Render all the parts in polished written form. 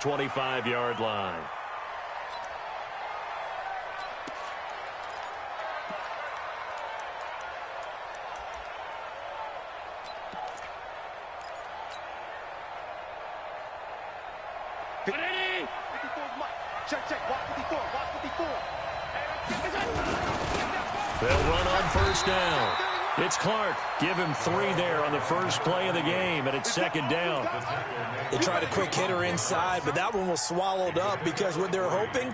25-yard line. They'll run on first down. It's Clark. Give him 3 there on the first play of the game, and it's second down. They tried a quick hitter inside, but that one was swallowed up because what they're hoping,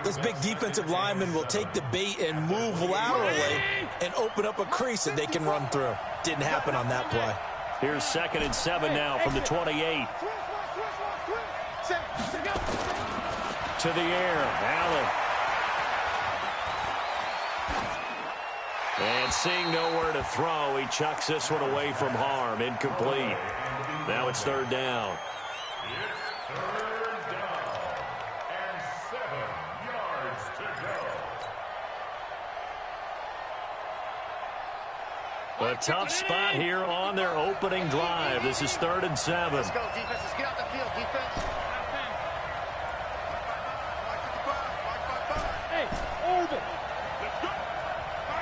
this big defensive lineman will take the bait and move laterally and open up a crease that they can run through. Didn't happen on that play. Here's 2nd and 7 now from the 28. To the air, Allen. And seeing nowhere to throw, he chucks this one away from harm. Incomplete. Now it's 3rd down. It's 3rd down and 7 yards to go. A tough spot here on their opening drive. This is 3rd and 7. Let's go, defense. Let's get out the field, defense. Hey, Orville. Let's go.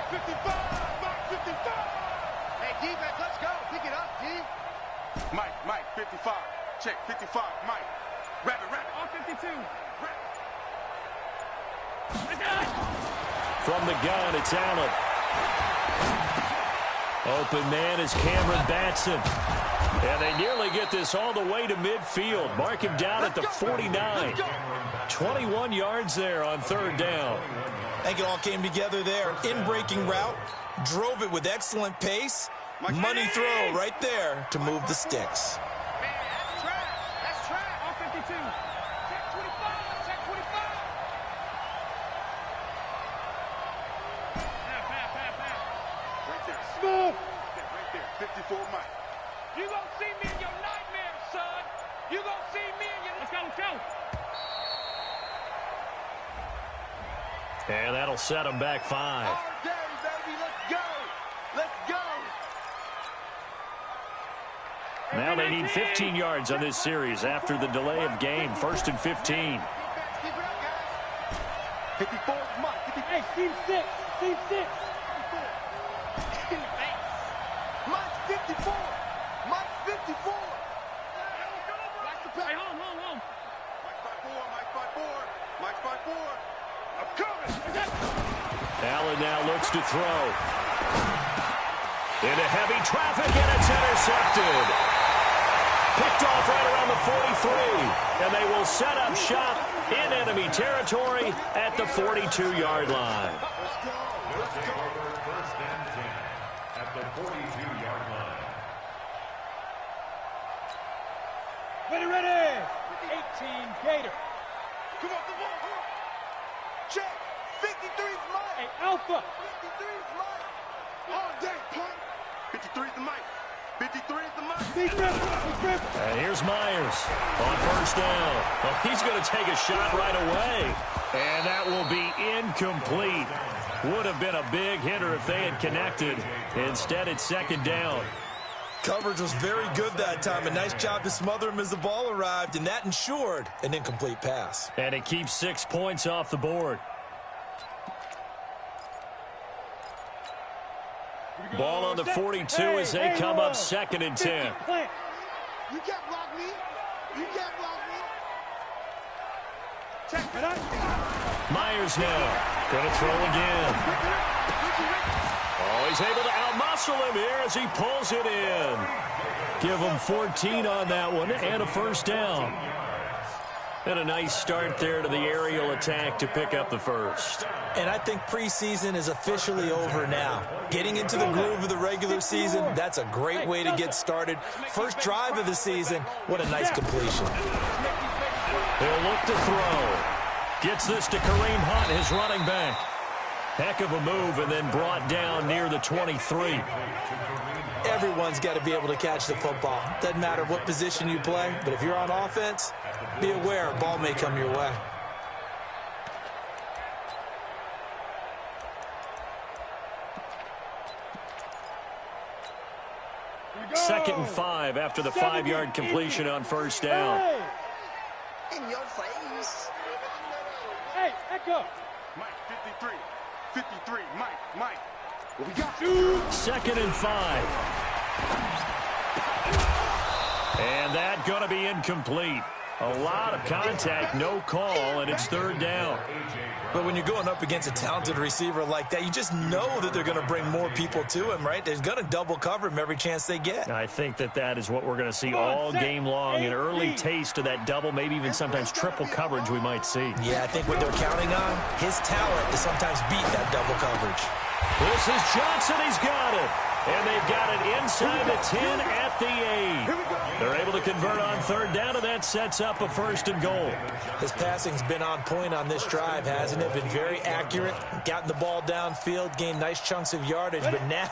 55. Hey, defense, let's go. Pick it up, D. Mike, 55. Check, 55, Mike. Rabbit. All 52. From the gun, it's Allen. Open man is Cameron Batson. And they nearly get this all the way to midfield. Mark him down at the 49. 21 yards there on 3rd down. I think it all came together there. In-breaking route, drove it with excellent pace. Money throw right there to move the sticks. Man, that's trash. That's trash. All 52. Check 25. Check 25. Pass. Right there. Smooth. Right there. 54, Mike. You gonna see me in your nightmares, son. You gonna see me in your... Let's go. And that'll set them back 5. All day, baby. Let's go. Let's go. Now they need 15 yards on this series after the delay of game. 1st and 15. Keep it up, guys. 54 is Mike. Hey, team 6. Mike's 54. Mike's 54. Hey, home. Mike 54. I'm coming. Allen now looks to throw. Into heavy traffic, and it's intercepted. Picked off right around the 43, and they will set up shop in enemy territory at the 42-yard line. Let's go. 1st and 10 at the 42-yard line. Ready. 18, Gator. Come on. Check. 53's Mike. Hey, Alpha. 53's Mike. All day, punk. 53 is the Mike. 53 is the Mike. Defense. And here's Myers on 1st down. Well, he's going to take a shot right away. And that will be incomplete. Would have been a big hitter if they had connected. Instead, it's 2nd down. Coverage was very good that time. A nice job to smother him as the ball arrived, and that ensured an incomplete pass. And it keeps 6 points off the board. Ball on the 42 as they come up 2nd and 10. You can't block me. Check it out. Myers now going to throw again. Oh, he's able to outmuscle him here as he pulls it in. Give him 14 on that one and a 1st down. And a nice start there to the aerial attack to pick up the 1st. And I think preseason is officially over now. Getting into the groove of the regular season, that's a great way to get started. First drive of the season, what a nice completion. He'll look to throw. Gets this to Kareem Hunt, his running back. Heck of a move, and then brought down near the 23. Everyone's got to be able to catch the football. Doesn't matter what position you play, but if you're on offense, be aware a ball may come your way. Second and 5 after the 5-yard completion on 1st down. In your face. Hey, Echo. Mike, 53. 53. Mike. What we got? 2nd and 5. And that going to be incomplete. A lot of contact, no call, and it's 3rd down. But when you're going up against a talented receiver like that, you just know that they're going to bring more people to him, right? They're going to double cover him every chance they get. I think that is what we're going to see all game long, an early taste of that double, maybe even sometimes triple coverage we might see. Yeah, I think what they're counting on, his talent to sometimes beat that double coverage. This is Johnson. He's got it. And they've got it inside the 10 at the 8. They're able to convert on 3rd down, and that sets up a 1st and goal. His passing's been on point on this drive, hasn't it? Been very accurate, gotten the ball downfield, gained nice chunks of yardage. But now,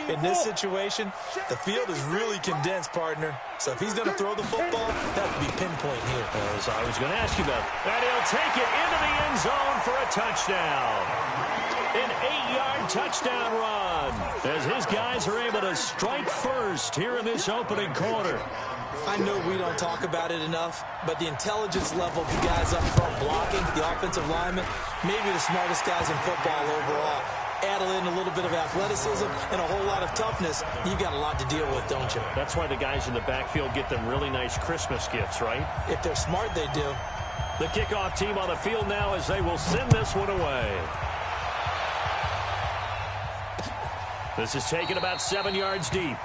in this situation, the field is really condensed, partner. So if he's going to throw the football, that would be pinpoint here. As I was going to ask you about. And he'll take it into the end zone for a touchdown. An 8-yard touchdown run as his guys are able to strike first here in this opening quarter. I know we don't talk about it enough, but the intelligence level of the guys up front blocking, the offensive linemen, maybe the smartest guys in football overall. Add in a little bit of athleticism and a whole lot of toughness, you've got a lot to deal with, don't you? That's why the guys in the backfield get them really nice Christmas gifts, right? If they're smart, they do. The kickoff team on the field now as they will send this one away. This is taken about 7 yards deep.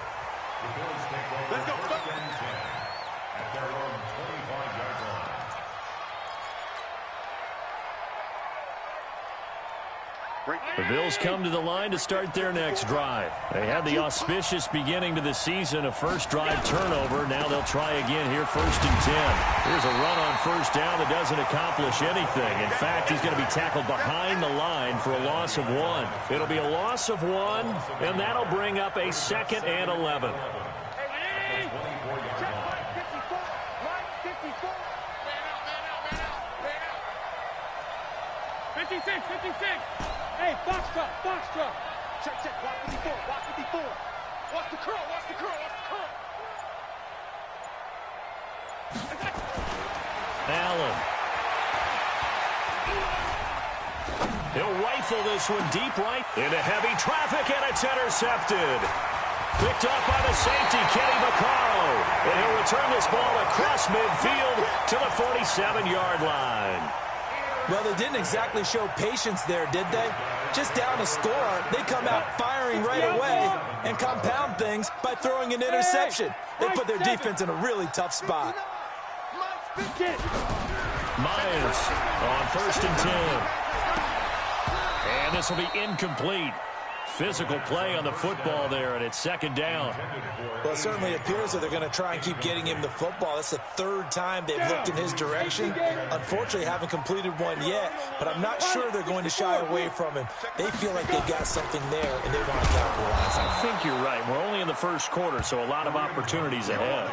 Let's go. At their own 25-yard line. The Bills come to the line to start their next drive. They had the auspicious beginning to the season, a first drive turnover. Now they'll try again here, 1st and 10. Here's a run on 1st down that doesn't accomplish anything. In fact, he's going to be tackled behind the line for a loss of 1. It'll be a loss of 1, and that'll bring up a 2nd and 11. 56. Hey, box truck. Check. Block 54. Watch the curl. Allen. He'll rifle this one deep right into heavy traffic, and it's intercepted. Picked up by the safety, Kenny Vaccaro. And he'll return this ball across midfield to the 47-yard line. Well, they didn't exactly show patience there, did they? Just down a score, they come out firing right away and compound things by throwing an interception. They put their defense in a really tough spot. Myers on 1st and 10. And this will be incomplete. Physical play on the football there, and it's 2nd down. Well, it certainly appears that they're going to try and keep getting him the football. That's the 3rd time they've looked in his direction. Unfortunately, haven't completed one yet, but I'm not sure they're going to shy away from him. They feel like they've got something there, and they want to capitalize on it. I think you're right. We're only in the 1st quarter, so a lot of opportunities ahead.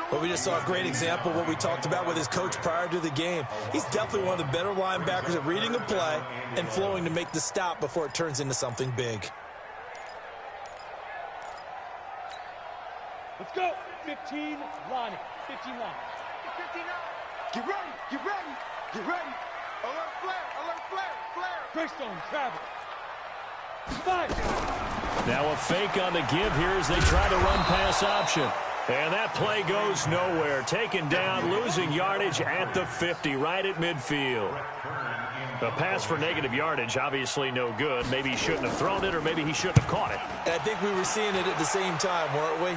But we just saw a great example of what we talked about with his coach prior to the game. He's definitely one of the better linebackers at reading a play and flowing to make the stop before it turns into something big. Let's go. 15 line. 15 line. Get ready. Alert flare. Greystone, travel. 5. Now a fake on the give here as they try to run pass option. And that play goes nowhere. Taken down, losing yardage at the 50, right at midfield. The pass for negative yardage, obviously no good. Maybe he shouldn't have thrown it, or maybe he shouldn't have caught it. And I think we were seeing it at the same time, weren't we?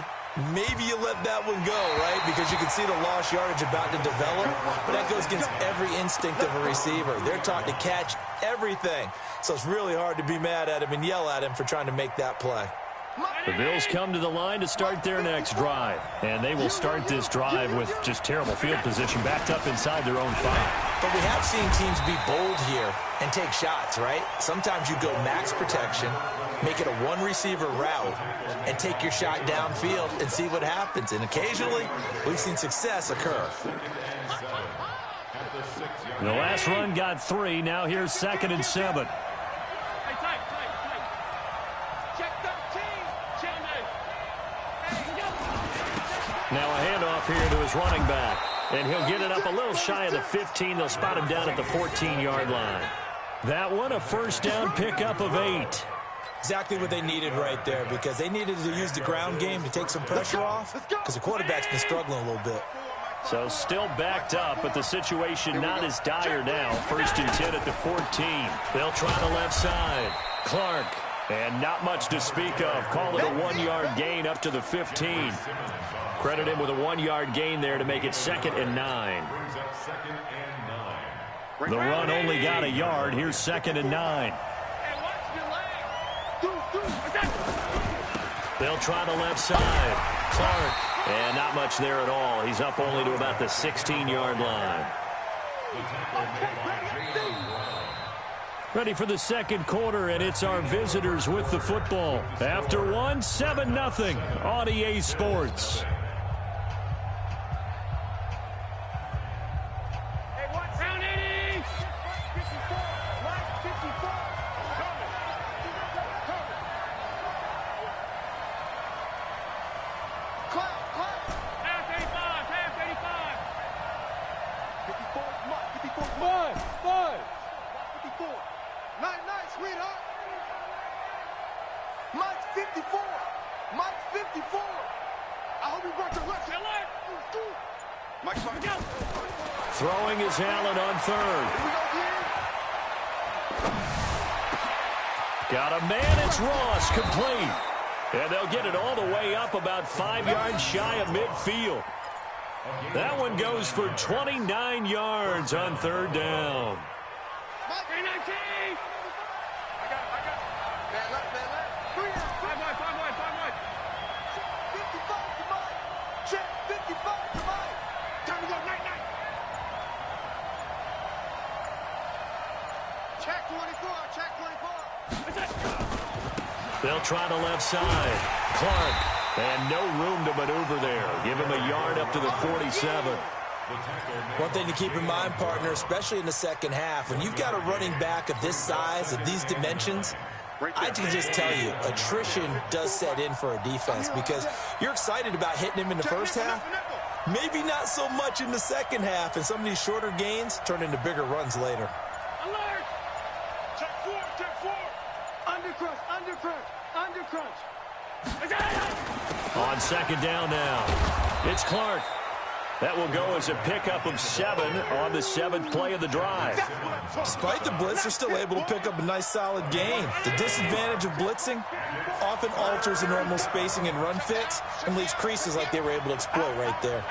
Maybe you let that one go, right? Because you can see the lost yardage about to develop. But that goes against every instinct of a receiver. They're taught to catch everything. So it's really hard to be mad at him and yell at him for trying to make that play. The Bills come to the line to start their next drive. And they will start this drive with just terrible field position, backed up inside their own 5. But we have seen teams be bold here and take shots, right? Sometimes you go max protection, make it a one-receiver route, and take your shot downfield and see what happens. And occasionally, we've seen success occur. The last run got 3. Now here's 2nd and 7. Now a handoff here to his running back. And he'll get it up a little shy of the 15. They'll spot him down at the 14-yard line. That one, a first down pickup of 8. Exactly what they needed right there, because they needed to use the ground game to take some pressure off, because the quarterback's been struggling a little bit. So still backed up, but the situation not as dire now. First and 10 at the 14. They'll try the left side. Clark. And not much to speak of. Call it a 1-yard gain up to the 15. Credit him with a 1-yard gain there to make it 2nd and 9. The run only got a yard. Here's 2nd and 9. They'll try the left side. Clark. And not much there at all. He's up only to about the 16-yard line. Ready for the second quarter, and it's our visitors with the football. After one, 7-0 on EA Sports. Throwing is Allen on third. Got a man, it's Ross, complete. And they'll get it all the way up about 5 yards shy of midfield. That one goes for 29 yards on third down. They'll try the left side. Clark. And no room to maneuver there. Give him a yard up to the 47. One thing to keep in mind, partner, especially in the second half, when you've got a running back of this size, of these dimensions, I can just tell you, attrition does set in for a defense, because you're excited about hitting him in the first half. Maybe not so much in the second half, and some of these shorter gains turn into bigger runs later. Alert! Check four. Under crunch. On second down now, it's Clark. That will go as a pickup of 7 on the 7th play of the drive. Despite the blitz, they're still able to pick up a nice, solid gain. The disadvantage of blitzing often alters the normal spacing and run fits and leaves creases like they were able to exploit right there.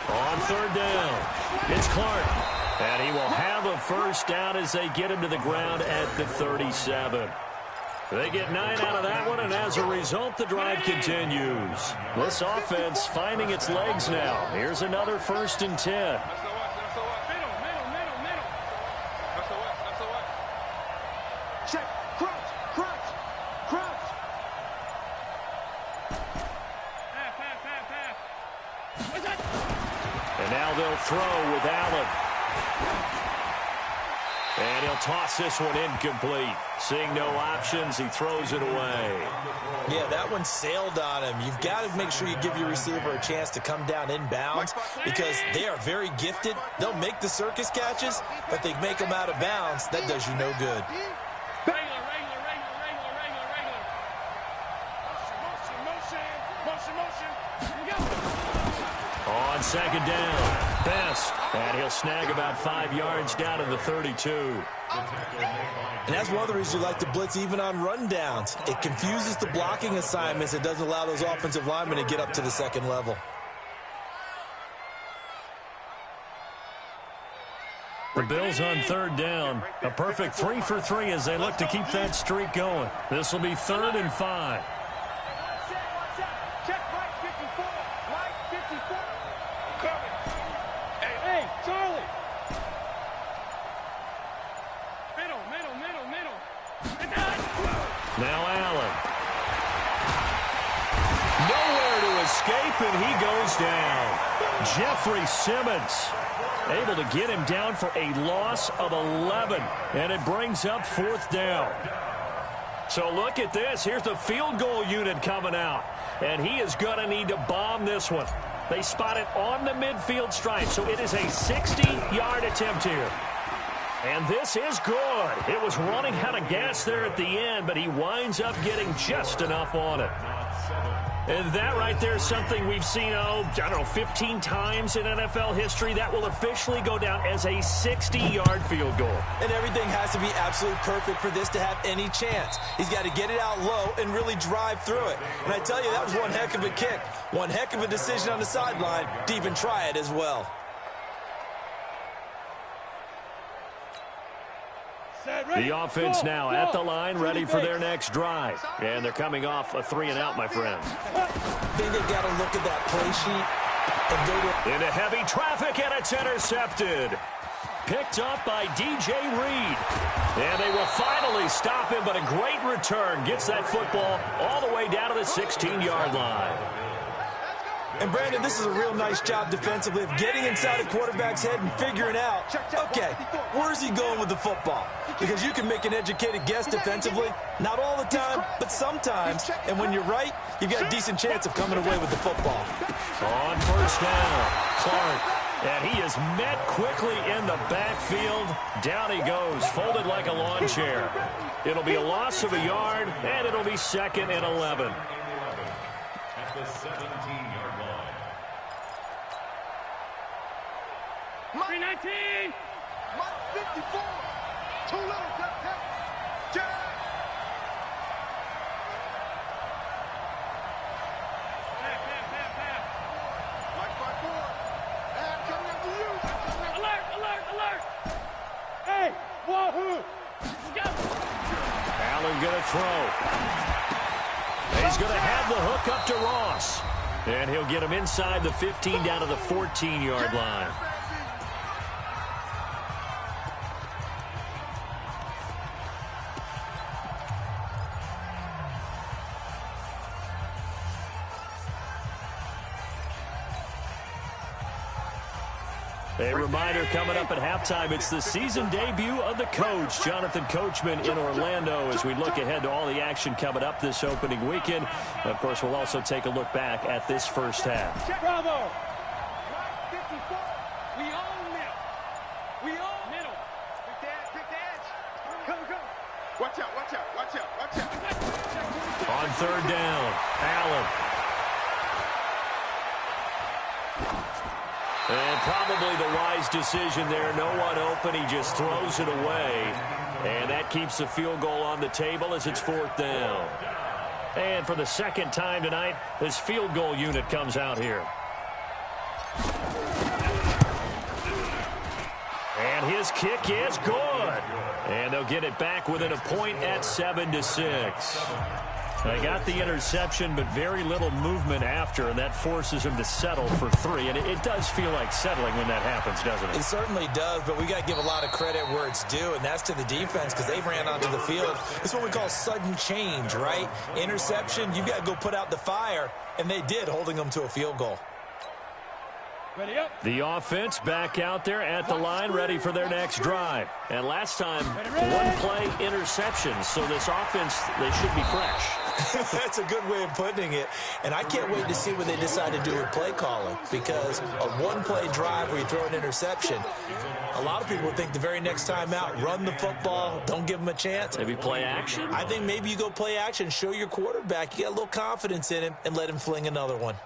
On third down, it's Clark. And he will have a first down as they get him to the ground at the 37. They get 9 out of that one, and as a result, the drive continues. This offense finding its legs now. Here's another 1st and 10. Check, crunch. And now they'll throw with Allen. And he'll toss this one incomplete. Seeing no options, he throws it away. Yeah, that one sailed on him. You've got to make sure you give your receiver a chance to come down inbounds, because they are very gifted. They'll make the circus catches, but they make them out of bounds. That does you no good. On second down, Best. And he'll snag about 5 yards down to the 32. And that's one of the reasons you like to blitz even on rundowns. It confuses the blocking assignments. It doesn't allow those offensive linemen to get up to the second level. The Bills on third down. A perfect 3 for 3 as they look to keep that streak going. This will be 3rd and 5. Now Allen. Nowhere to escape, and he goes down. Jeffrey Simmons Able to get him down for a loss of 11. And it brings up 4th down. So look at this. Here's the field goal unit coming out. And he is going to need to bomb this one. They spot it on the midfield stripe. So it is a 60-yard attempt here. And this is good. It was running out of gas there at the end, but he winds up getting just enough on it. And that right there is something we've seen, 15 times in NFL history. That will officially go down as a 60-yard field goal. And everything has to be absolutely perfect for this to have any chance. He's got to get it out low and really drive through it. And I tell you, that was one heck of a kick. One heck of a decision on the sideline to even try it as well. The offense now at the line, ready for their next drive. And they're coming off a 3-and-out, my friends. I think they got to look at that play sheet and go to... Into heavy traffic, and it's intercepted. Picked up by DJ Reed. And they will finally stop him, but a great return gets that football all the way down to the 16-yard line. And, Brandon, this is a real nice job defensively of getting inside a quarterback's head and figuring out, okay, where's he going with the football? Because you can make an educated guess defensively, not all the time, but sometimes. And when you're right, you've got a decent chance of coming away with the football. On 1st down, Clark. And he is met quickly in the backfield. Down he goes, folded like a lawn chair. It'll be a loss of a yard, and it'll be 2nd and 11. At the 17-yard line. 319. 54. Too little. Jack. Mike 5-4. And coming up to you. Alert. Hey, wahoo. Go. Allen going to throw. He's going to have the hook up to Ross. And he'll get him inside the 15 down to the 14-yard line. A reminder coming up at halftime, it's the season debut of the coach, Jonathan Coachman, in Orlando, as we look ahead to all the action coming up this opening weekend. And of course, we'll also take a look back at this first half. Bravo. 54. We own middle. We own middle. Pick the edge. Go. Watch out. On 3rd down, Allen. And probably the wise decision there. No one open. He just throws it away. And that keeps the field goal on the table as it's 4th down. And for the 2nd time tonight, this field goal unit comes out here. And his kick is good. And they'll get it back within a point at 7-6. They got the interception, but very little movement after, and that forces him to settle for 3. And it does feel like settling when that happens, doesn't it? It certainly does, but we got to give a lot of credit where it's due, and that's to the defense because they ran onto the field. It's what we call sudden change, right? Interception, you got to go put out the fire, and they did, holding them to a field goal. Ready up. The offense back out there at the line, ready for their next drive. And last time, 1-play interceptions, so this offense, they should be fresh. That's a good way of putting it. And I can't wait to see what they decide to do with play calling, because a 1-play drive where you throw an interception, a lot of people think the very next time out, run the football, don't give them a chance. Maybe play action? I think maybe you go play action, show your quarterback you got a little confidence in him, and let him fling another one.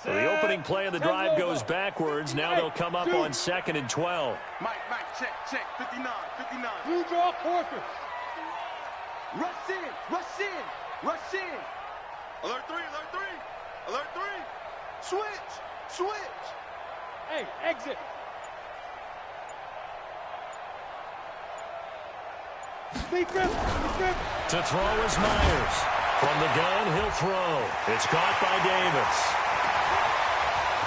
So the opening play of the drive goes backwards. Now they'll come up on 2nd and 12. Mike, check. 59. Blue draw quarter. Rush in. Alert 3. Switch. Hey, exit. Speed grip. To throw is Myers. From the gun, he'll throw. It's caught by Davis.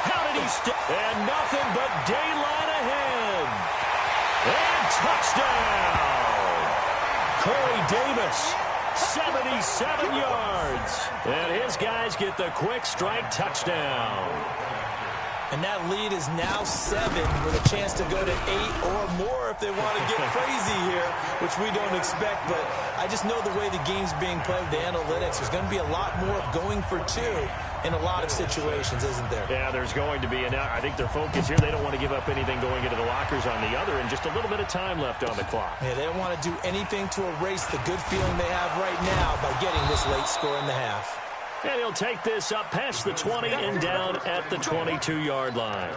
How did he and nothing but daylight ahead. And touchdown. Corey Davis, 77 yards. And his guys get the quick strike touchdown. And that lead is now 7 with a chance to go to 8 or more if they want to get crazy here, which we don't expect. But I just know the way the game's being played, the analytics, there's going to be a lot more of going for 2 in a lot of situations, isn't there? Yeah, there's going to be. And I think their focus here, they don't want to give up anything going into the lockers on the other, and just a little bit of time left on the clock. Yeah, they don't want to do anything to erase the good feeling they have right now by getting this late score in the half. And he'll take this up past the 20 and down at the 22-yard line.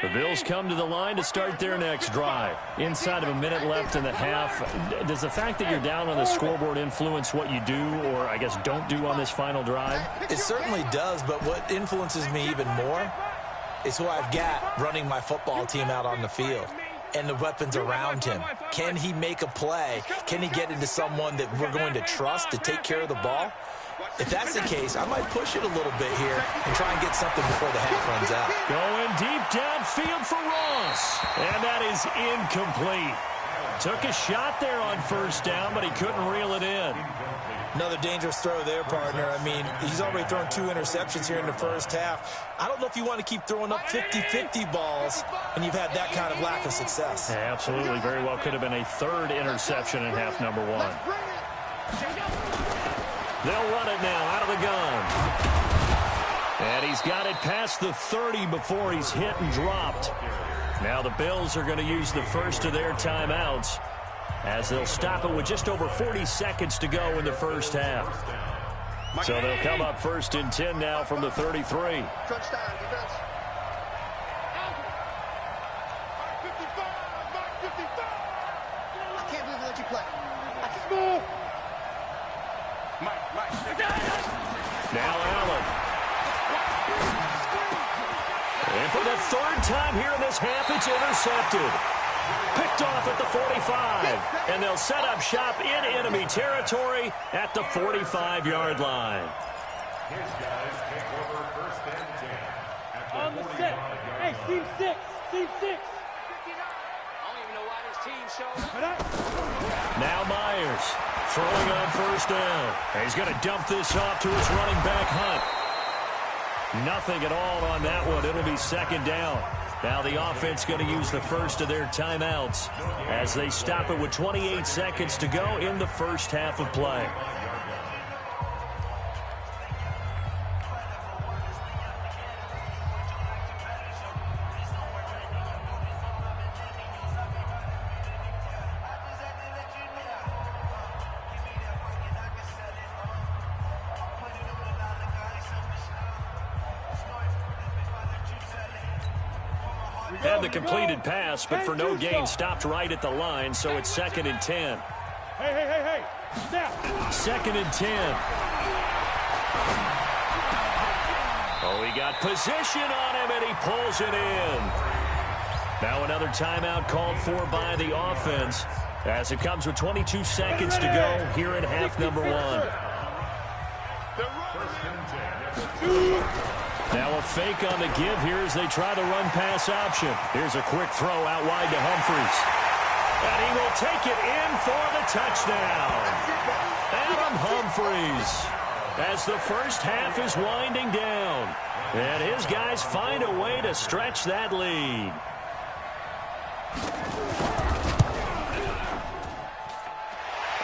The Bills come to the line to start their next drive. Inside of a minute left in the half, does the fact that you're down on the scoreboard influence what you do, or I guess don't do on this final drive? It certainly does, but what influences me even more is who I've got running my football team out on the field and the weapons around him. Can he make a play? Can he get into someone that we're going to trust to take care of the ball? If that's the case, I might push it a little bit here and try and get something before the half runs out. Going deep downfield for Ross, and that is incomplete. Took a shot there on first down, but he couldn't reel it in. Another dangerous throw there, partner. I mean, he's already thrown 2 interceptions here in the first half. I don't know if you want to keep throwing up 50-50 balls, and you've had that kind of lack of success. Yeah, absolutely. Very well could have been a 3rd interception in half number 1. They'll run it now out of the gun. And he's got it past the 30 before he's hit and dropped. Now the Bills are going to use the first of their timeouts as they'll stop it with just over 40 seconds to go in the first half. So they'll come up 1st and 10 now from the 33. Crunch time, defense. Mark 55. I can't believe they let you play. Move. Mike. Now Allen. And for the 3rd time here in this half, it's intercepted. Picked off at the 45. And they'll set up shop in enemy territory at the 45-yard line. His guys take over 1st and 10 at the On the set. Hey, team 6. Team 6. I don't even know why this team showed up. Now Myers throwing on first down. And he's going to dump this off to his running back, Hunt. Nothing at all on that one. It'll be 2nd down. Now the offense going to use the first of their timeouts as they stop it with 28 seconds to go in the first half of play. Had the completed pass, but for no gain, stopped right at the line, so it's 2nd and 10. Hey. Now. 2nd and 10. Oh, he got position on him, and he pulls it in. Now another timeout called for by the offense as it comes with 22 seconds to go here in half number 1. Now a fake on the give here as they try the run-pass option. Here's a quick throw out wide to Humphries. And he will take it in for the touchdown. Adam Humphries as the first half is winding down. And his guys find a way to stretch that lead.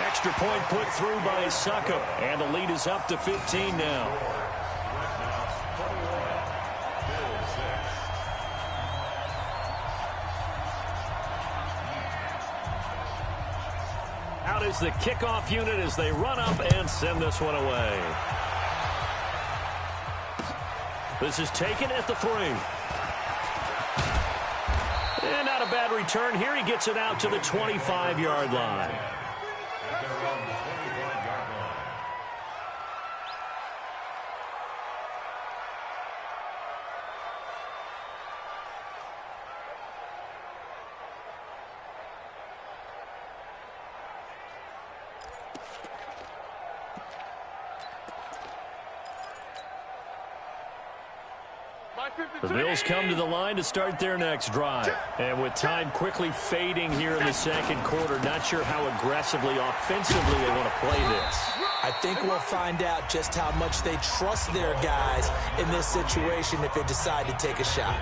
Extra point put through by Succop. And the lead is up to 15 now. Out is the kickoff unit as they run up and send this one away. This is taken at the 3. And not a bad return here. He gets it out to the 25-yard line. The Bills come to the line to start their next drive. And with time quickly fading here in the second quarter, not sure how aggressively, offensively they want to play this. I think we'll find out just how much they trust their guys in this situation if they decide to take a shot.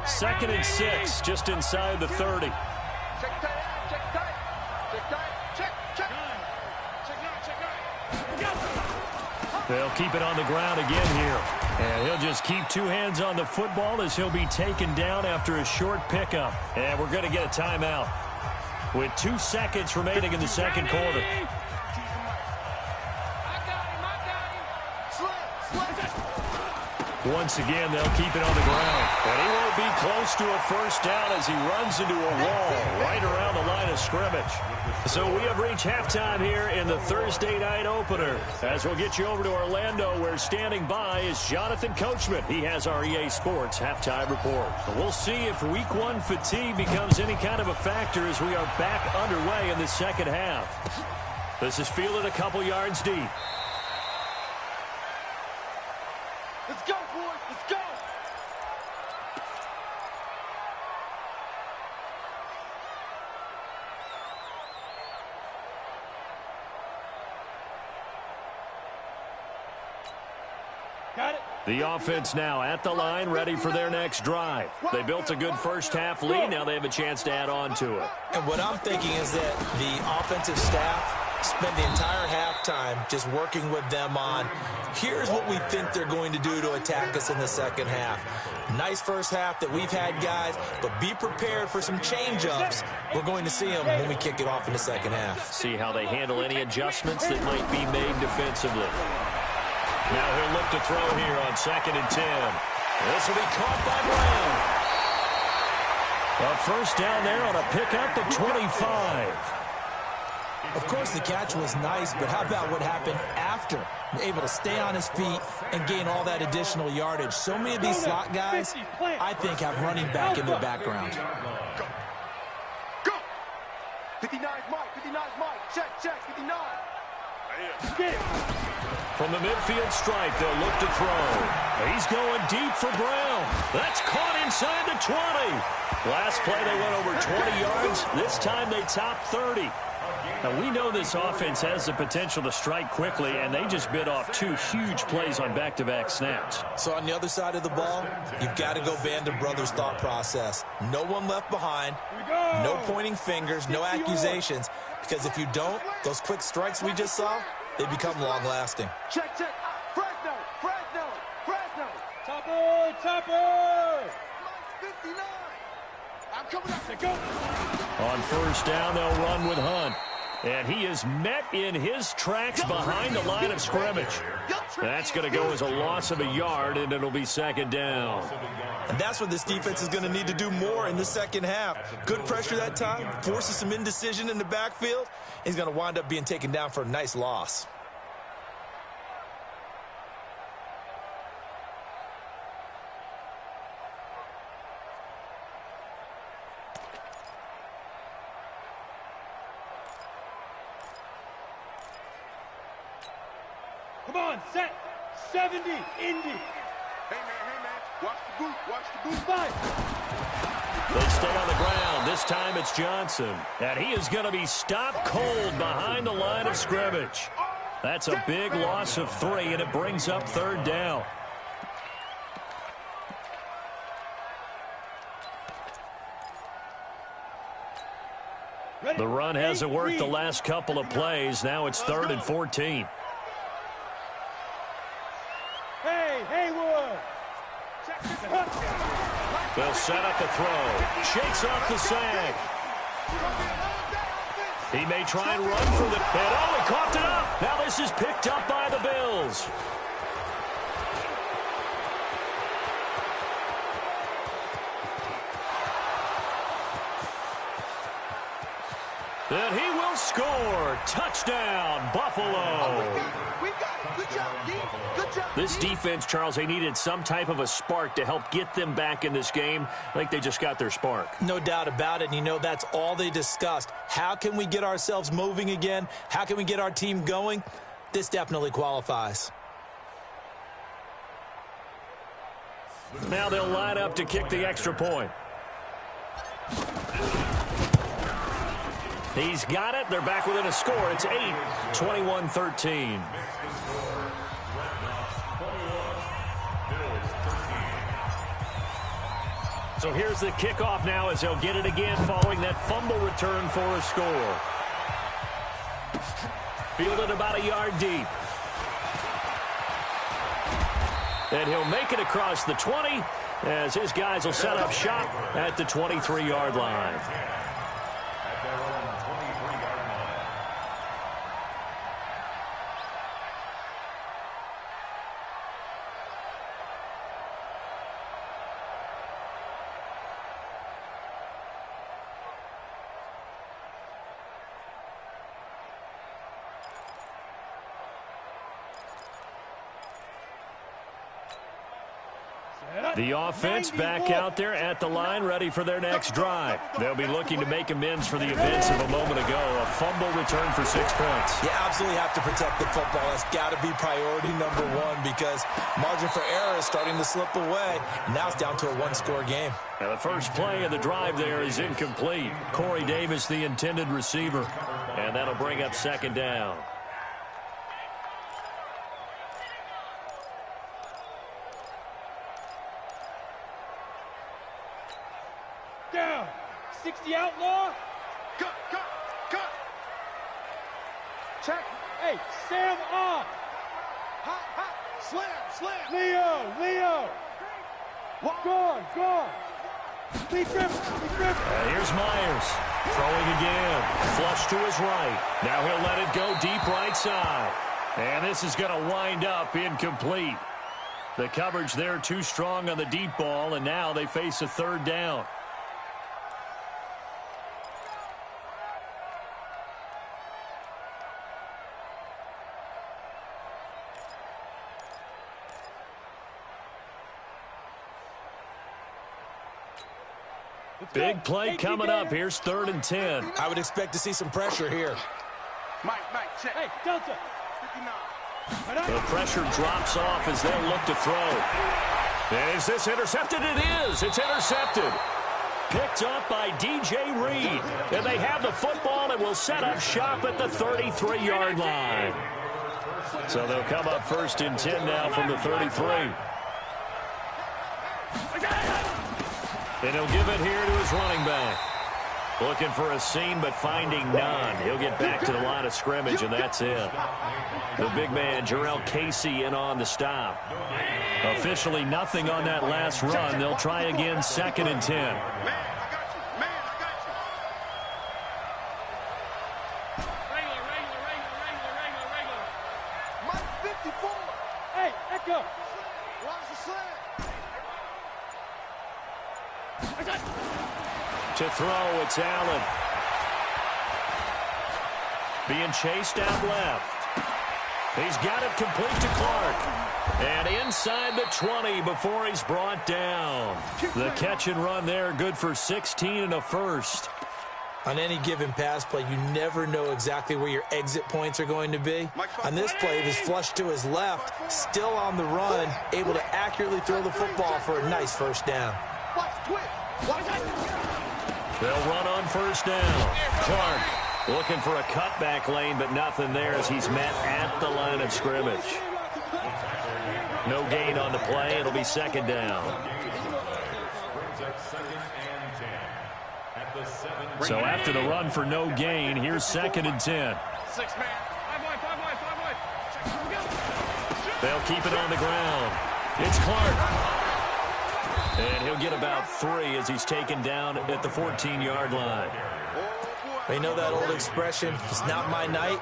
Second and 6, just inside the 30. Check tight, check tight, check tight, check. They'll keep it on the ground again here. And he'll just keep two hands on the football as he'll be taken down after a short pickup. And we're going to get a timeout with 2 seconds remaining in the second quarter. Once again, they'll keep it on the ground. And he won't be close to a first down as he runs into a wall right around the line of scrimmage. So we have reached halftime here in the Thursday night opener. As we'll get you over to Orlando, where standing by is Jonathan Coachman. He has our EA Sports halftime report. We'll see if week 1 fatigue becomes any kind of a factor as we are back underway in the second half. This is fielded a couple yards deep. Let's go, boys. Let's go. Got it. The offense now at the line, ready for their next drive. They built a good first half lead. Now they have a chance to add on to it. And what I'm thinking is that the offensive staff spent the entire halftime just working with them on, here's what we think they're going to do to attack us in the second half. Nice first half that we've had, guys, but be prepared for some change-ups. We're going to see them when we kick it off in the second half. See how they handle any adjustments that might be made defensively. Now he'll look to throw here on 2nd and 10. This will be caught by Brown. A first down there on a pickup at 25. Of course, the catch was nice, but how about what happened after? Able to stay on his feet and gain all that additional yardage. So many of these slot guys, I think, have running back in their background. Go. Go. 59's Mike. 59's Mike. Check. 59. Get it. From the midfield stripe, they'll look to throw. He's going deep for Brown. That's caught inside the 20. Last play, they went over 20 yards. This time, they topped 30. Now, we know this offense has the potential to strike quickly, and they just bit off 2 huge plays on back-to-back snaps. So on the other side of the ball, you've got to go Band of Brothers thought process. No one left behind, no pointing fingers, no accusations, because if you don't, those quick strikes we just saw, they become long-lasting. Check. Fresno. Topper. Mike 59. I'm coming up. Let's go. On first down, they'll run with Hunt. And he is met in his tracks behind the line of scrimmage. That's going to go as a loss of a yard, and it'll be 2nd down. And that's what this defense is going to need to do more in the second half. Good pressure that time, forces some indecision in the backfield. He's going to wind up being taken down for a nice loss. Come on, set. 70, Indy. Hey, man. Watch the boot. 5. They stay on the ground. This time it's Johnson. And he is going to be stopped cold behind the line of scrimmage. That's a big loss of 3, and it brings up 3rd down. The run hasn't worked the last couple of plays. Now it's 3rd and 14. Hey, Haywood. They'll set up the throw. Shakes off the sack. He may try and run for the pit. Oh, he coughed it up. Now this is picked up by the Bills. And he will score. Touchdown, Buffalo. We got it. Good job, D. Good job. This defense, Charles, they needed some type of a spark to help get them back in this game. I think they just got their spark. No doubt about it. And you know, that's all they discussed. How can we get ourselves moving again? How can we get our team going? This definitely qualifies. Now they'll line up to kick the extra point. He's got it. They're back within a score. It's 8, 21-13. So here's the kickoff now as they'll get it again following that fumble return for a score. Fielded about a yard deep. And he'll make it across the 20 as his guys will set up shop at the 23-yard line. The offense back out there at the line, ready for their next drive. They'll be looking to make amends for the events of a moment ago. A fumble return for 6 points. You absolutely have to protect the football. That's got to be priority number one because margin for error is starting to slip away. And now it's down to a one-score game. Now the first play of the drive there is incomplete. Corey Davis, the intended receiver. And that'll bring up second down. Down. 60 outlaw. Cut. Check. Hey, Sam off. Hot. Slam. Leo. Gone. Lee Griffin. Here's Myers. Throwing again. Flush to his right. Now he'll let it go deep right side. And this is going to wind up incomplete. The coverage there too strong on the deep ball, and now they face a third down. Big play coming up. Here's 3rd and 10. I would expect to see some pressure here. Mike, check. Hey, Delta. 59. The pressure drops off as they'll look to throw. And is this intercepted? It is. It's intercepted. Picked up by DJ Reed. And they have the football and will set up shop at the 33-yard line. So they'll come up 1st and 10 now from the 33. And he'll give it here to his running back. Looking for a seam, but finding none. He'll get back to the line of scrimmage, and that's it. The big man, Jarrell Casey, in on the stop. Officially nothing on that last run. They'll try again, 2nd and 10. Man, I got you. Regular. Mike, 54. Hey, Echo. Watch the slam. To throw, it's Allen. Being chased out left. He's got it complete to Clark. And inside the 20 before he's brought down. The catch and run there, good for 16 and a first. On any given pass play, you never know exactly where your exit points are going to be. On this play, it was flushed to his left, still on the run, able to accurately throw the football for a nice first down. Watch, twitch. Watch that. They'll run on 1st down. Clark looking for a cutback lane, but nothing there as he's met at the line of scrimmage. No gain on the play. It'll be 2nd down. So after the run for no gain, here's 2nd and 10. 6 man. 5 wide. They'll keep it on the ground. It's Clark. And he'll get about 3 as he's taken down at the 14-yard line. They know that old expression, it's not my night.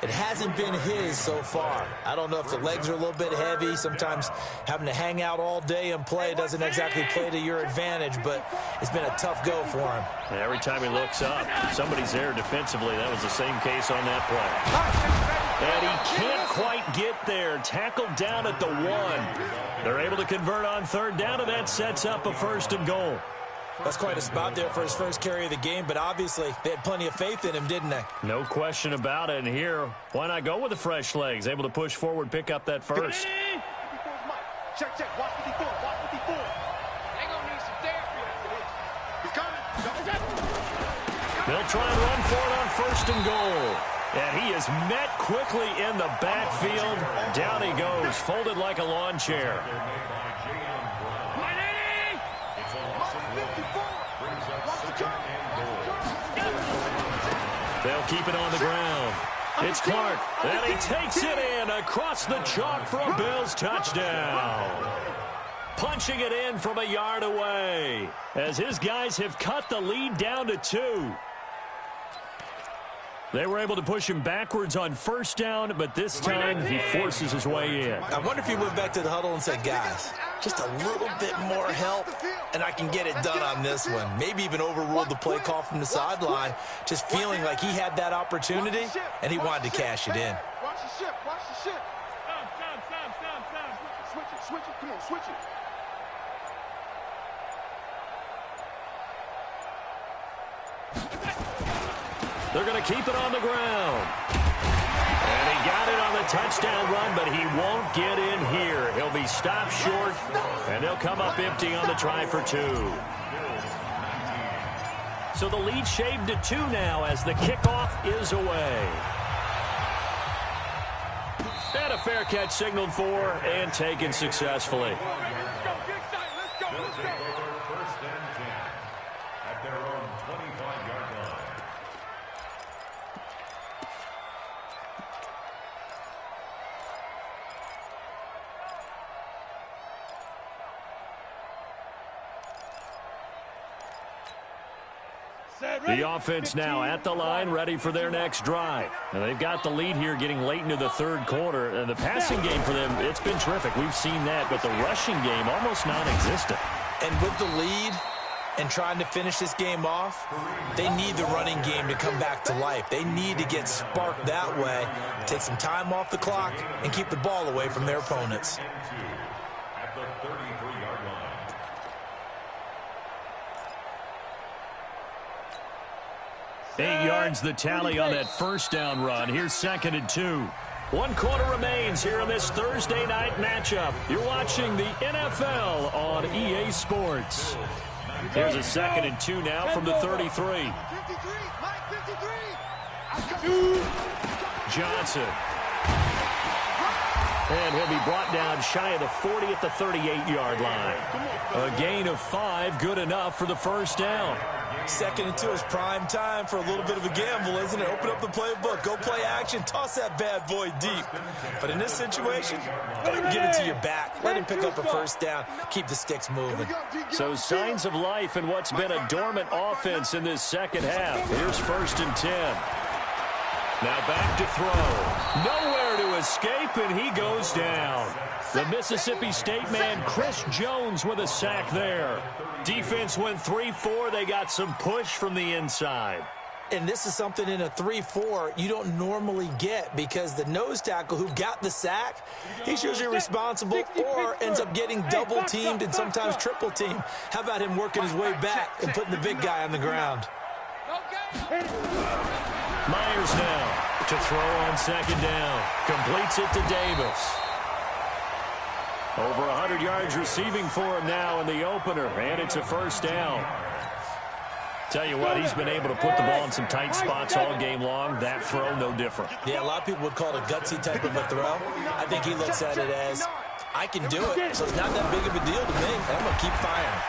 It hasn't been his so far. I don't know if the legs are a little bit heavy. Sometimes having to hang out all day and play doesn't exactly play to your advantage, but it's been a tough go for him. And every time he looks up, somebody's there defensively. That was the same case on that play. And he can't quite get there. Tackled down at the 1. They're able to convert on third down, and that sets up a 1st and goal. That's quite a spot there for his first carry of the game, but obviously they had plenty of faith in him, didn't they? No question about it. And here, why not go with the fresh legs? Able to push forward, pick up that first. Check, check. Watch 54. Watch 54. They're going to need some therapy after this. He's coming. They'll try and run for it on 1st and goal. And he is met quickly in the backfield. Down he goes, folded like a lawn chair. They'll keep it on the ground. It's Clark, and he takes it in across the chalk for a Bills touchdown. Punching it in from a yard away as his guys have cut the lead down to 2. They were able to push him backwards on 1st down, but this time he forces his way in. I wonder if he went back to the huddle and said, guys, just a little bit more help, and I can get it done on this one. Maybe even overruled the play call from the sideline, just feeling like he had that opportunity, and he wanted to cash it in. Watch the ship. Watch the ship. Switch it. Switch it. Come on, switch it. They're going to keep it on the ground. And he got it on the touchdown run, but he won't get in here. He'll be stopped short, and they'll come up empty on the try for 2. So the lead shaved to 2 now as the kickoff is away. And a fair catch signaled for and taken successfully. Let's go. Bills take over 1st and 10 at their own 25-yard line. The offense now at the line, ready for their next drive. And they've got the lead here getting late into the 3rd quarter. And the passing game for them, it's been terrific. We've seen that, but the rushing game almost non-existent. And with the lead and trying to finish this game off, they need the running game to come back to life. They need to get sparked that way, take some time off the clock, and keep the ball away from their opponents. At the 33-yard line. 8 yards the tally on that 1st down run. Here's 2nd and 2. 1 quarter remains here in this Thursday night matchup. You're watching the NFL on EA Sports. Here's a 2nd and 2 now from the 33. 53. Mike, 53. Johnson. And he'll be brought down shy of the 40 at the 38-yard line. A gain of 5, good enough for the 1st down. 2nd and 2 is prime time for a little bit of a gamble, isn't it? Open up the playbook, go play action, toss that bad boy deep. But in this situation, go ahead and give it to your back. Let him pick up a 1st down, keep the sticks moving. So signs of life in what's been a dormant offense in this 2nd half. Here's 1st and 10. Now back to throw. Nowhere to escape, and he goes down. The Mississippi State man, Chris Jones, with a sack there. Defense went 3-4. They got some push from the inside. And this is something in a 3-4 you don't normally get, because the nose tackle who got the sack, he's usually responsible or ends up getting double teamed and sometimes triple teamed. How about him working his way back and putting the big guy on the ground? Myers now to throw on 2nd down. Completes it to Davis. Over 100 yards receiving for him now in the opener, and it's a 1st down. Tell you what, he's been able to put the ball in some tight spots all game long. That throw, no different. Yeah, a lot of people would call it a gutsy type of a throw. I think he looks at it as, I can do it, so it's not that big of a deal to me, and I'm going to keep firing.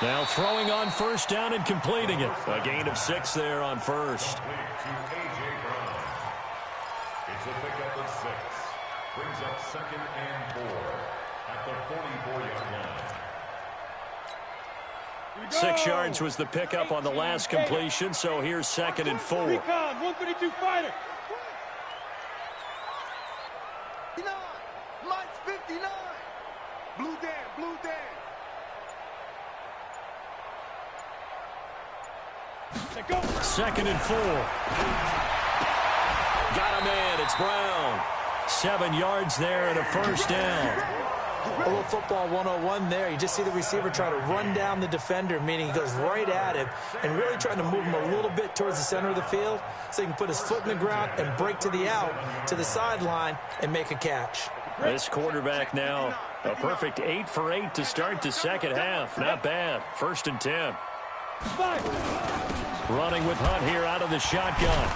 Now throwing on 1st down and completing it. A gain of 6 there on 1st. It's a pickup of 6. Brings up 2nd and 4 at the 44-yard line. 6 yards was the pickup on the last completion, so here's 2nd and 4. 152 fighter. 2nd and 4. Got him in. It's Brown. 7 yards there and a first down. A little football 101 there. You just see the receiver try to run down the defender, meaning he goes right at him and really trying to move him a little bit towards the center of the field so he can put his foot in the ground and break to the out, to the sideline, and make a catch. This quarterback now, a perfect 8 for 8 to start the second half. Not bad. 1st and 10. Running with Hunt here out of the shotgun.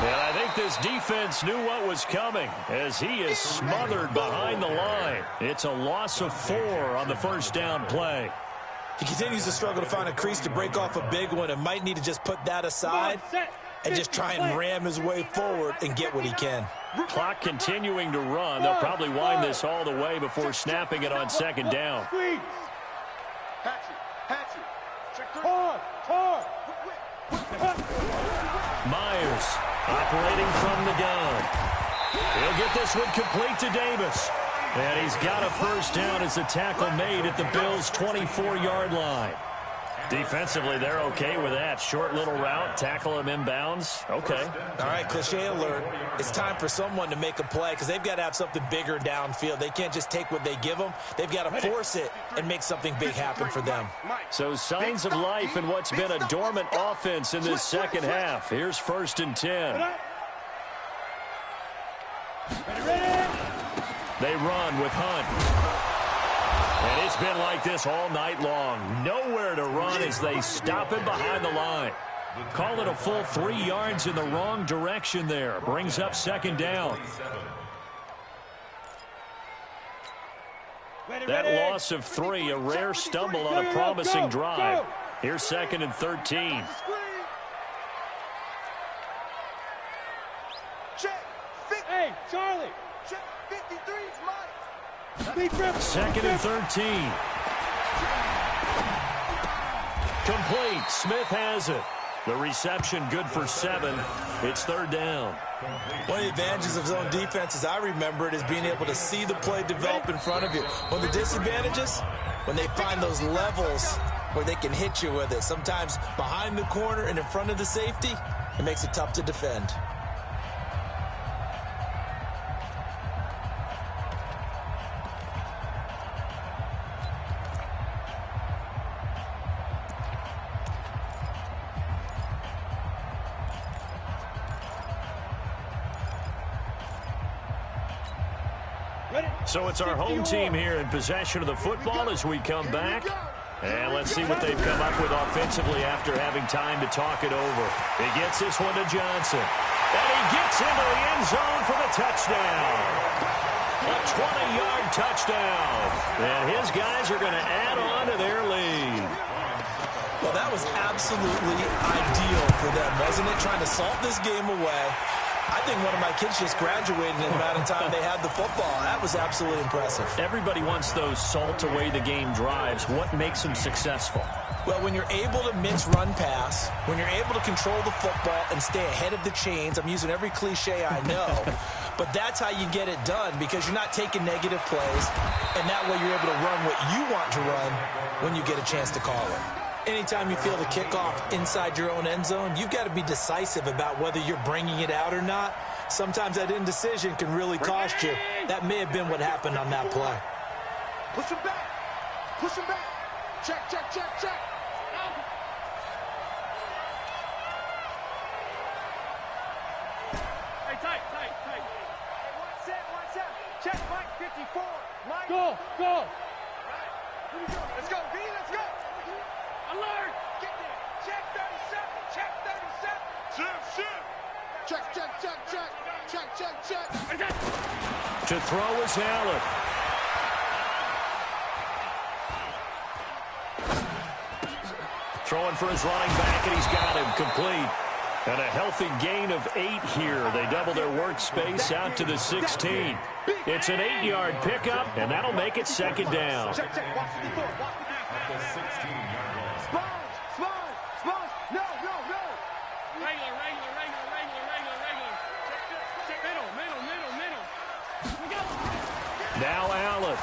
And I think this defense knew what was coming as he is smothered behind the line. It's a loss of 4 on the first down play. He continues to struggle to find a crease to break off a big one and might need to just put that aside and just try and ram his way forward and get what he can. Clock continuing to run. They'll probably wind this all the way before snapping it on 2nd down. Myers operating from the gun. He'll get this one complete to Davis. And he's got a first down as the tackle made at the Bills' 24-yard line. Defensively, they're okay with that. Short little route, tackle him inbounds. Okay. All right, cliche alert. It's time for someone to make a play because they've got to have something bigger downfield. They can't just take what they give them. They've got to force it and make something big happen for them. So signs of life in what's been a dormant offense in this second half. Here's 1st and 10. They run with Hunt. And it's been like this all night long. Nowhere to run as they stop him behind the line. Call it a full 3 yards in the wrong direction there. Brings up 2nd down. That loss of 3, a rare stumble on a promising drive. Here's 2nd and 13. Hey, Charlie. 53's mine. 2nd and 13. Complete. Smith has it. The reception good for 7. It's 3rd down. One of the advantages of zone defense, as I remember it, is being able to see the play develop in front of you. One of the disadvantages, when they find those levels where they can hit you with it. Sometimes behind the corner and in front of the safety, it makes it tough to defend. So it's our home team here in possession of the football as we come back. And let's see what they've come up with offensively after having time to talk it over. He gets this one to Johnson. And he gets into the end zone for the touchdown. A 20-yard touchdown. And his guys are going to add on to their lead. Well, that was absolutely ideal for them, wasn't it? Trying to salt this game away. I think one of my kids just graduated in the amount of time they had the football. That was absolutely impressive. Everybody wants those salt-away-the-game drives. What makes them successful? Well, when you're able to mix run pass, when you're able to control the football and stay ahead of the chains, I'm using every cliche I know, but that's how you get it done because you're not taking negative plays, and that way you're able to run what you want to run when you get a chance to call it. Anytime you feel the kickoff inside your own end zone, you've got to be decisive about whether you're bringing it out or not. Sometimes that indecision can really cost you. That may have been what happened on that play. Push him back. Push him back. Check, check, check, check. Hey, tight. One set. Check, Mike, 54. Mike. Go. Let's go, B, let's go. Alert. Get there. Check 37. Check 37. Check. Check. To throw is Allen. Throwing for his running back, and he's got him complete. And a healthy gain of 8 here. They double their workspace out to the 16. It's an 8-yard pickup, and that'll make it 2nd down. Check. Watch 54. At the 16-yard line. Smalls. No. Regular. Check middle. We go. Now Allen.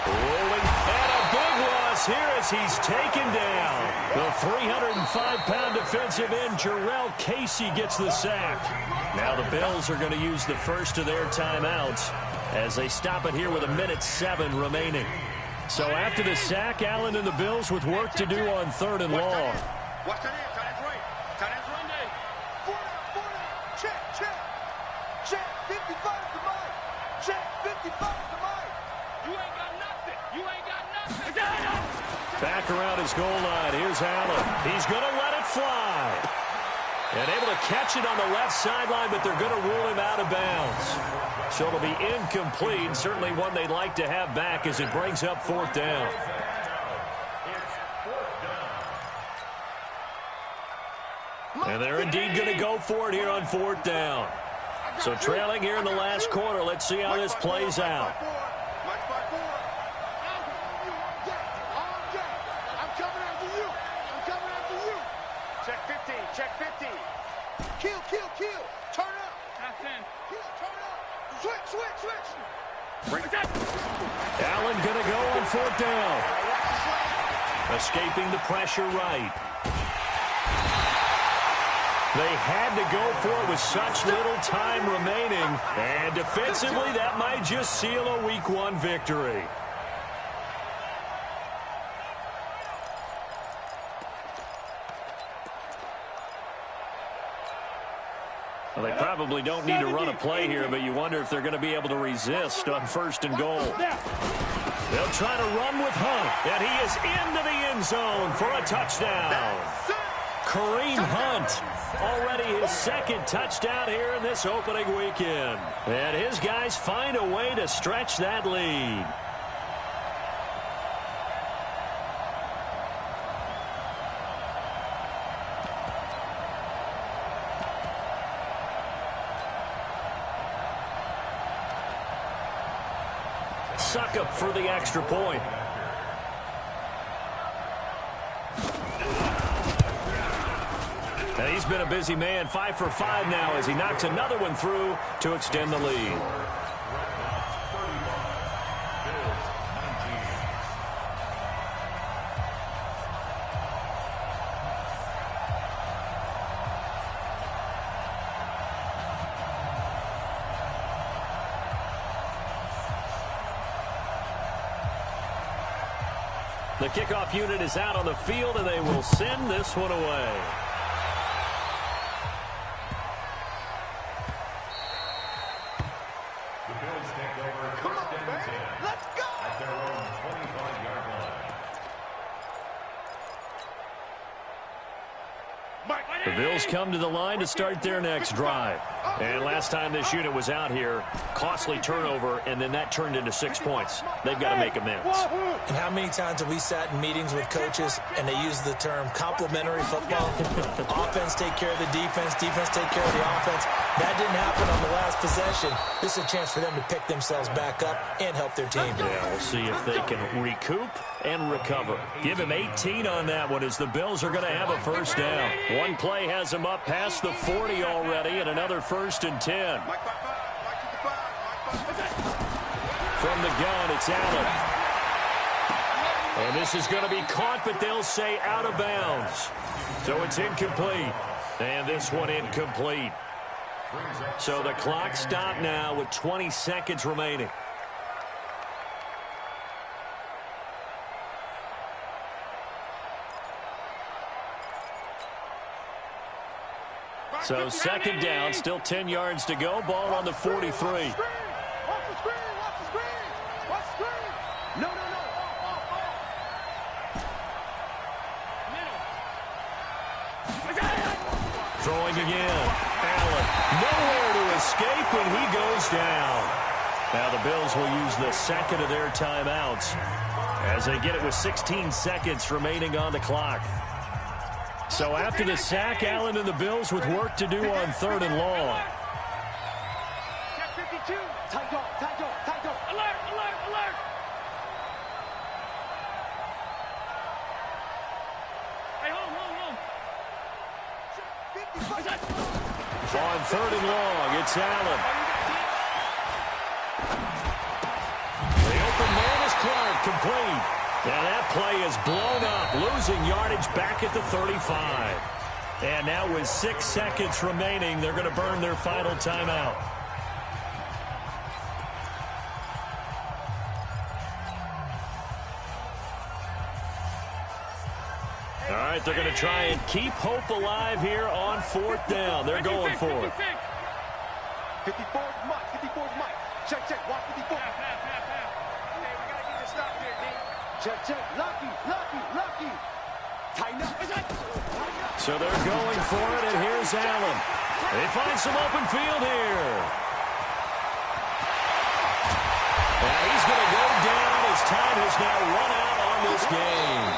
Rolling, and a big loss here as he's taken down. The 305-pound defensive end, Jarrell Casey, gets the sack. Now the Bills are going to use the first of their timeouts as they stop it here with 1:07 remaining. So after the sack, Allen and the Bills with work to do on 3rd and long. Watch that in. Tight end's right. Tight end's run day. 4 down. Check, check. Check. 55 to Mike. Check. 55 to Mike. You ain't got nothing. You ain't got nothing. Back around his goal line. Here's Allen. He's going to let it fly. And able to catch it on the left sideline, but they're going to rule him out of bounds. So it'll be incomplete. Certainly one they'd like to have back as it brings up 4th down. And they're indeed going to go for it here on 4th down. So trailing here in the last quarter. Let's see how this plays out. I'm coming after you. I'm coming after you. Check 15. Check 15. Kill, kill, kill. Turn up. That's in. Kill, turn up. Switch, switch, switch. Allen going to go on 4th down. Escaping the pressure right. They had to go for it with such little time remaining. And defensively, that might just seal a Week 1 victory. Well, they probably don't need to run a play here, but you wonder if they're going to be able to resist on 1st and goal. They'll try to run with Hunt, and he is into the end zone for a touchdown. Kareem Hunt, already his 2nd touchdown here in this opening weekend. And his guys find a way to stretch that lead. Suckup for the extra point. And he's been a busy man, 5 for 5 now as he knocks another one through to extend the lead. The kickoff unit is out on the field, and they will send this one away. The Bills take over 1st and 10. Let's go. At their own 25-yard line. The Bills come to the line to start their next drive. And last time this unit was out here, costly turnover, and then that turned into 6 points. They've got to make amends. And how many times have we sat in meetings with coaches and they use the term complementary football? Offense take care of the defense, defense take care of the offense. That didn't happen on the last possession. This is a chance for them to pick themselves back up and help their team. Yeah, we'll see if they can recoup and recover. Give him 18 on that one as the Bills are going to have a 1st down. One play has them up past the 40 already, and another 1st and 10. From the gun, it's Allen. And this is going to be caught, but they'll say out of bounds. So it's incomplete. And this one incomplete. So the clock stopped now with 20 seconds remaining. So 2nd down, still 10 yards to go. Ball on the 43. Watch the screen. Watch the screen. Watch the screen. No, no, no. Throwing again. Allen, nowhere to escape, and he goes down. Now the Bills will use the 2nd of their timeouts as they get it with 16 seconds remaining on the clock. So after the sack, Allen and the Bills with work to do on 3rd and long. Check 52. Tight go, tight go, tight go. Alert, alert, alert. Hey, home. On 3rd and long, it's Allen. The open man is Clark, complete. And that play is blown up, losing yardage back at the 35. And now with 6 seconds remaining, they're going to burn their final timeout. All right, they're going to try and keep hope alive here on 4th down. They're going for it. 54 is Mike. 54 is Mike. Check, check. Watch 54. Okay, we got to get this stop here, D. Check, check. Lucky. Tighten up. So they're going for it, and here's Allen. They find some open field here. And he's going to go down as time has now run out on this game.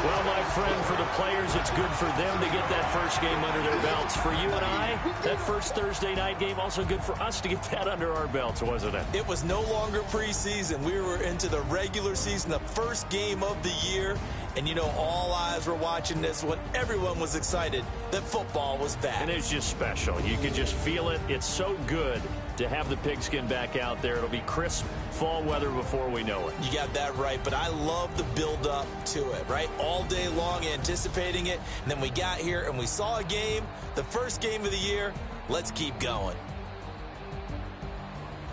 Well, my friend, for the players, it's good for them to get that first game under their belts. For you and I, that first Thursday night game, also good for us to get that under our belts, wasn't it? It was no longer preseason. We were into the regular season, the first game of the year. And, you know, all eyes were watching this when everyone was excited that football was back. And it's just special. You can just feel it. It's so good to have the pigskin back out there. It'll be crisp fall weather before we know it. You got that right, but I love the build-up to it, right? All day long anticipating it, and then we got here and we saw a game, the first game of the year. Let's keep going.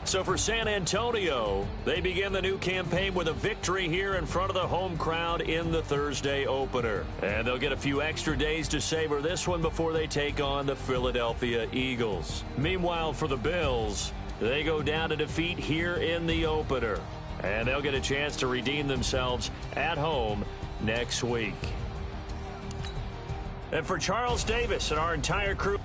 So for San Antonio, they begin the new campaign with a victory here in front of the home crowd in the Thursday opener. And they'll get a few extra days to savor this one before they take on the Philadelphia Eagles. Meanwhile, for the Bills, they go down to defeat here in the opener. And they'll get a chance to redeem themselves at home next week. And for Charles Davis and our entire crew,